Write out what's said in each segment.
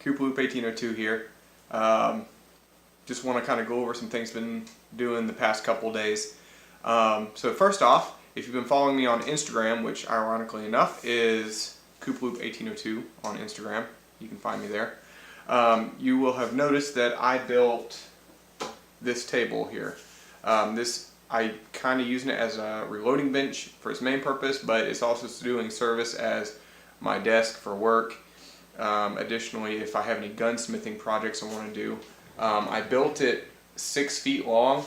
Cooper Loop 1802 here. Just want to kind of go over some things I've been doing the past couple days. So first off, if you've been following me on Instagram, which ironically enough is Cooper Loop 1802 on Instagram, you can find me there. You will have noticed that I built this table here. I kind of using it as a reloading bench for its main purpose, but it's also doing service as my desk for work. Additionally, if I have any gunsmithing projects I want to do, I built it 6 feet long,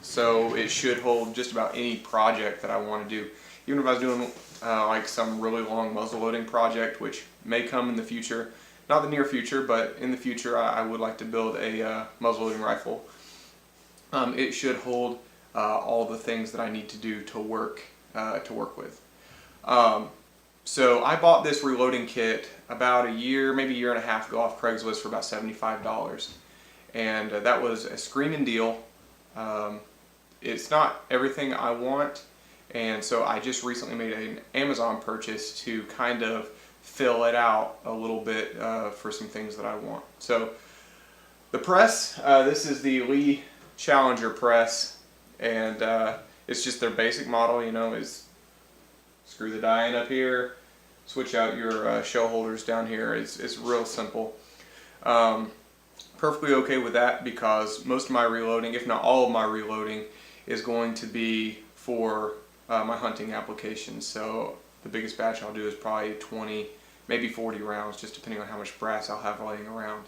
so it should hold just about any project that I want to do. Even if I was doing like some really long muzzleloading project, which may come in the future, not the near future, but in the future I would like to build a muzzleloading rifle. It should hold all the things that I need to do to work with. So I bought this reloading kit about a year, maybe a year and a half ago off Craigslist for about $75. And that was a screaming deal. It's not everything I want, and so I just recently made an Amazon purchase to kind of fill it out a little bit for some things that I want. So the press, this is the Lee Challenger press, and it's just their basic model, you know, is screw the die in up here, switch out your shell holders down here. It's real simple. Perfectly okay with that because most of my reloading, if not all of my reloading, is going to be for my hunting applications. So the biggest batch I'll do is probably 20, maybe 40 rounds, just depending on how much brass I'll have laying around.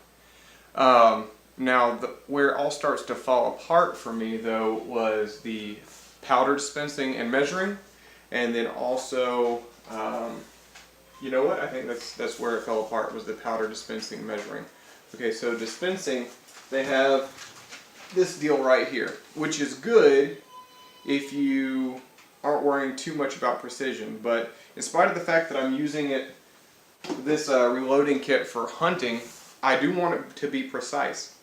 Now, where it all starts to fall apart for me, though, was the powder dispensing and measuring, and then also, you know what? I think that's where it fell apart, was the powder dispensing and measuring. Okay, so dispensing, they have this deal right here, which is good if you aren't worrying too much about precision. But in spite of the fact that I'm using this reloading kit for hunting, I do want it to be precise.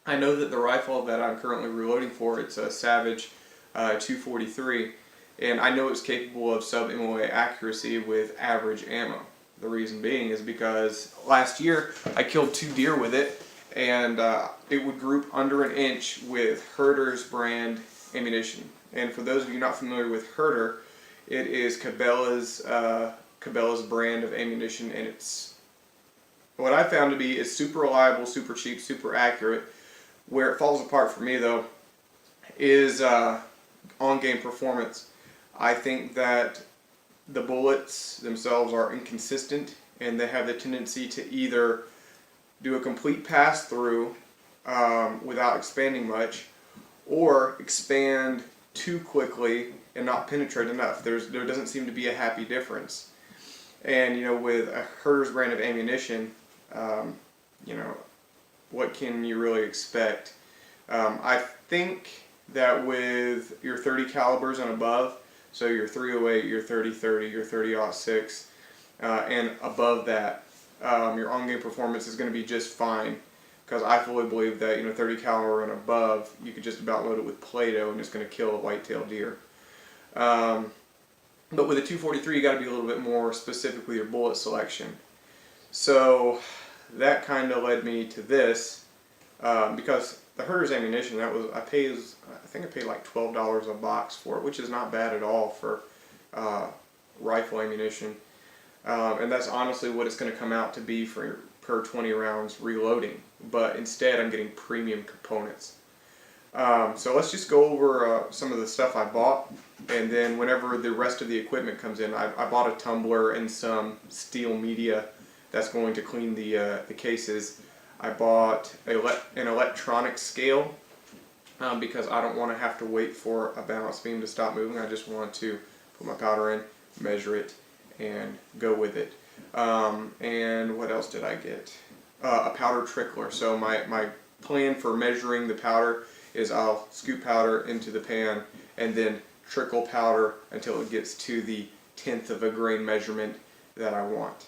I know that the rifle that I'm currently reloading for, it's a Savage 243, and I know it's capable of sub-MOA accuracy with average ammo. The reason being is because last year I killed 2 deer with it, and it would group under an inch with Herter's brand ammunition. And for those of you not familiar with Herter, it is Cabela's brand of ammunition, and it's what I found to be is super reliable, super cheap, super accurate. Where it falls apart for me, though, is on-game performance. I think that the bullets themselves are inconsistent, and they have the tendency to either do a complete pass-through without expanding much, or expand too quickly and not penetrate enough. There doesn't seem to be a happy difference. And, you know, with a Herter's brand of ammunition, you know, what can you really expect? I think that with your 30 calibers and above, so your 308, your 30-30, your 30-06, and above that, your on-game performance is going to be just fine. Because I fully believe that, you know, 30 caliber and above, you could just about load it with Play-Doh and it's going to kill a white-tailed deer. But with a 243, you got to be a little bit more specific with your bullet selection. So that kind of led me to this, because the Herter's ammunition, I think I paid like $12 a box for it, which is not bad at all for rifle ammunition. And that's honestly what it's going to come out to be for per 20 rounds reloading. But instead, I'm getting premium components. So let's just go over some of the stuff I bought, and then whenever the rest of the equipment comes in, I bought a tumbler and some steel media that's going to clean the cases. I bought an electronic scale because I don't want to have to wait for a balance beam to stop moving. I just want to put my powder in, measure it, and go with it. And what else did I get? A powder trickler. So my plan for measuring the powder is I'll scoop powder into the pan and then trickle powder until it gets to the 1/10 of a grain measurement that I want.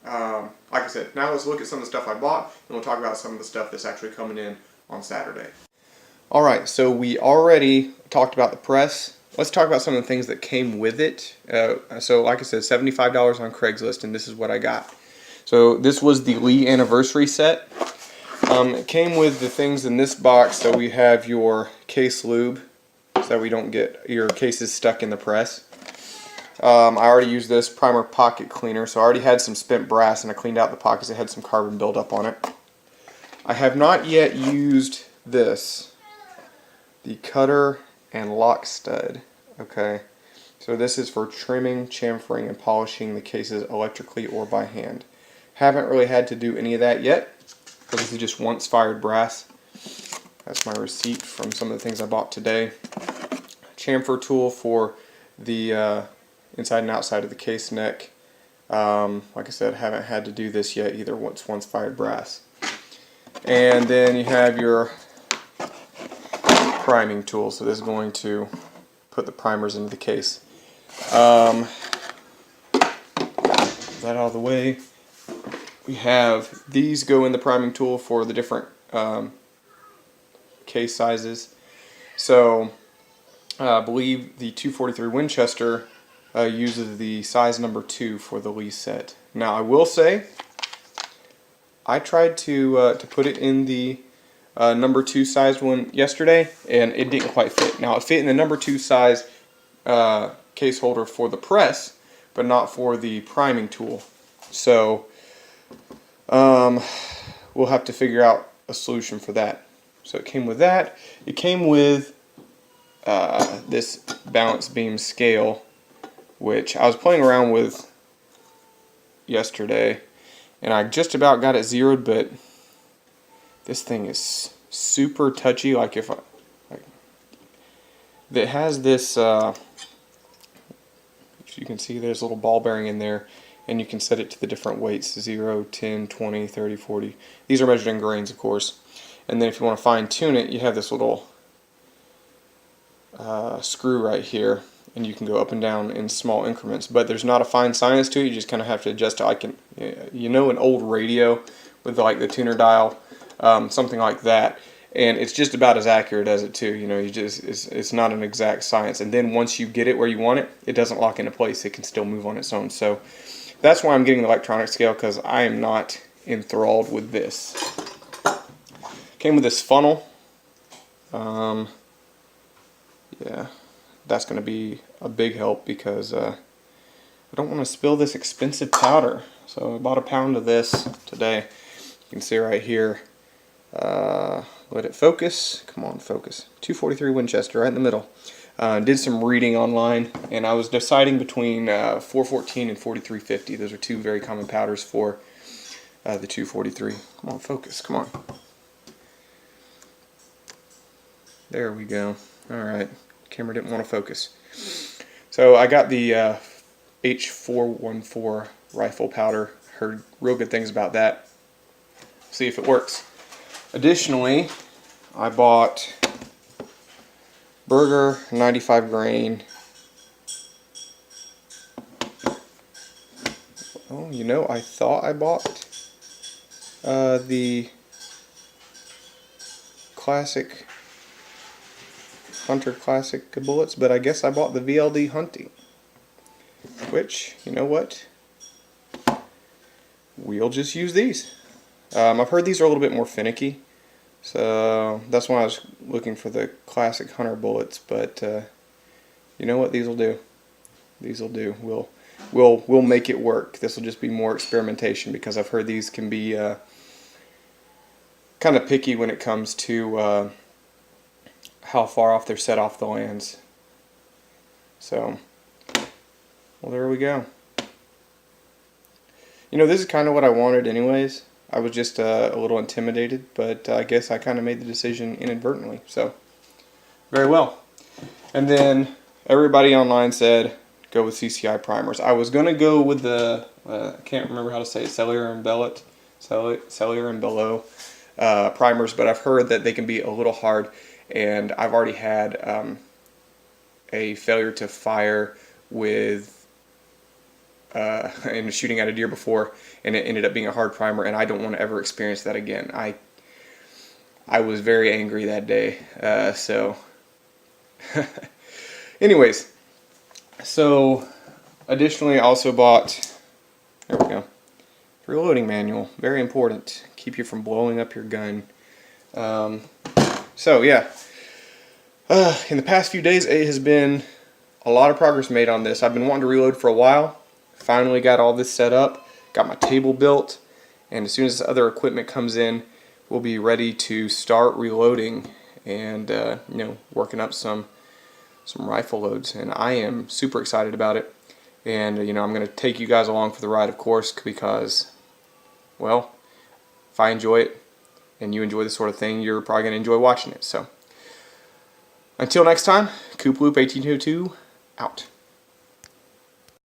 Like I said, now let's look at some of the stuff I bought, and we'll talk about some of the stuff that's actually coming in on Saturday. Alright, so we already talked about the press. Let's talk about some of the things that came with it. So like I said, $75 on Craigslist, and this is what I got. So this was the Lee anniversary set. It came with the things in this box. So we have your case lube, so we don't get your cases stuck in the press. I already used this primer pocket cleaner, so I already had some spent brass and I cleaned out the pockets. It had some carbon buildup on it. I have not yet used this, the cutter and lock stud. Okay, so this is for trimming, chamfering, and polishing the cases electrically or by hand. Haven't really had to do any of that yet, because this is just once fired brass. That's my receipt from some of the things I bought today. Chamfer tool for the inside and outside of the case neck. Like I said, haven't had to do this yet either. Once fired brass. And then you have your priming tool. So this is going to put the primers into the case. That out of the way. We have these go in the priming tool for the different case sizes. So I believe the 243 Winchester uses the size number 2 for the Lee set. Now I will say, I tried to put it in the number 2 sized one yesterday, and it didn't quite fit. Now it fit in the number 2 size case holder for the press, but not for the priming tool. So we'll have to figure out a solution for that. So it came with that. It came with this balance beam scale, which I was playing around with yesterday, and I just about got it zeroed, but this thing is super touchy. Like if it has this, you can see there's a little ball bearing in there, and you can set it to the different weights, 0, 10, 20, 30, 40. These are measured in grains, of course. And then if you want to fine tune it, you have this little screw right here, and you can go up and down in small increments. But there's not a fine science to it. You just kind of have to adjust it. Like an old radio with like the tuner dial, something like that. And it's just about as accurate as it too. It's not an exact science. And then once you get it where you want it, it doesn't lock into place. It can still move on its own. So that's why I'm getting the electronic scale, because I am not enthralled with this. Came with this funnel. Yeah, that's going to be a big help, because I don't want to spill this expensive powder. So I bought a pound of this today. You can see right here. Let it focus. Come on, focus. 243 Winchester, right in the middle. Did some reading online, and I was deciding between 414 and 4350. Those are two very common powders for the 243. Come on, focus. Come on. There we go. Alright, camera didn't want to focus. So I got the H414 rifle powder. Heard real good things about that. See if it works. Additionally, I bought Berger 95 grain. Oh, I thought I bought the classic Hunter Classic bullets, but I guess I bought the VLD Hunting, which, you know what, we'll just use these. I've heard these are a little bit more finicky, so that's why I was looking for the classic Hunter bullets, but you know what, these will do. These will do. We'll make it work. This will just be more experimentation, because I've heard these can be kind of picky when it comes to how far off they're set off the lands. So, well, there we go. This is kind of what I wanted anyways. I was just a little intimidated, but I guess I kind of made the decision inadvertently. So, very well. And then everybody online said go with CCI primers. I was going to go with the, I can't remember how to say it, Cellular and Bellow primers, but I've heard that they can be a little hard. And I've already had a failure to fire with and shooting at a deer before, and it ended up being a hard primer, and I don't want to ever experience that again. I was very angry that day. So anyways, so additionally I also bought, there we go, reloading manual, very important. Keep you from blowing up your gun. So yeah, in the past few days it has been a lot of progress made on this. I've been wanting to reload for a while. Finally got all this set up, got my table built, and as soon as this other equipment comes in, we'll be ready to start reloading and working up some rifle loads. And I am super excited about it. And I'm going to take you guys along for the ride, of course, because, well, if I enjoy it and you enjoy this sort of thing, you're probably going to enjoy watching it. So until next time, Coop Loop 1822 out.